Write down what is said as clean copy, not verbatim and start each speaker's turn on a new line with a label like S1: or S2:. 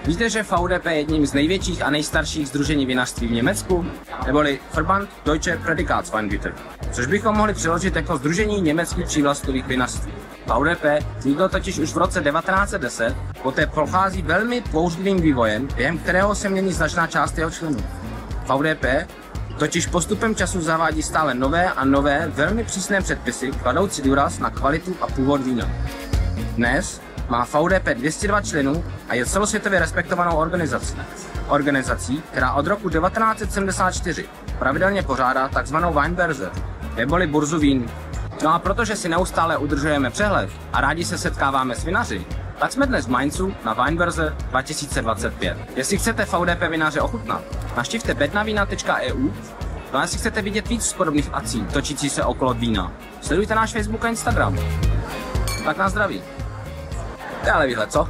S1: Víte, že VDP je jedním z největších a nejstarších sdružení vinařství v Německu, neboli Verband Deutsche Prädikatsweingüter, což bychom mohli přeložit jako Sdružení německých přívlastkových vinařství. VDP vzniklo totiž už v roce 1910, poté prochází velmi bouřlivým vývojem, během kterého se mění značná část jeho členů. VDP totiž postupem času zavádí stále nové a nové, velmi přísné předpisy, kladoucí důraz na kvalitu a původ vína. Dnes má VDP 202 členů a je celosvětově respektovanou organizací, která od roku 1974 pravidelně pořádá tzv. Weinbörse, neboli burzu vín. No a protože si neustále udržujeme přehled a rádi se setkáváme s vinaři, tak jsme dnes v Mainzu na Weinbörse 2025. Jestli chcete VDP vinaře ochutnat, navštivte bednavina.eu. No a jestli chcete vidět víc podobných akcí točící se okolo vína, sledujte náš Facebook a Instagram. Tak na zdraví. To je ale výhled, co?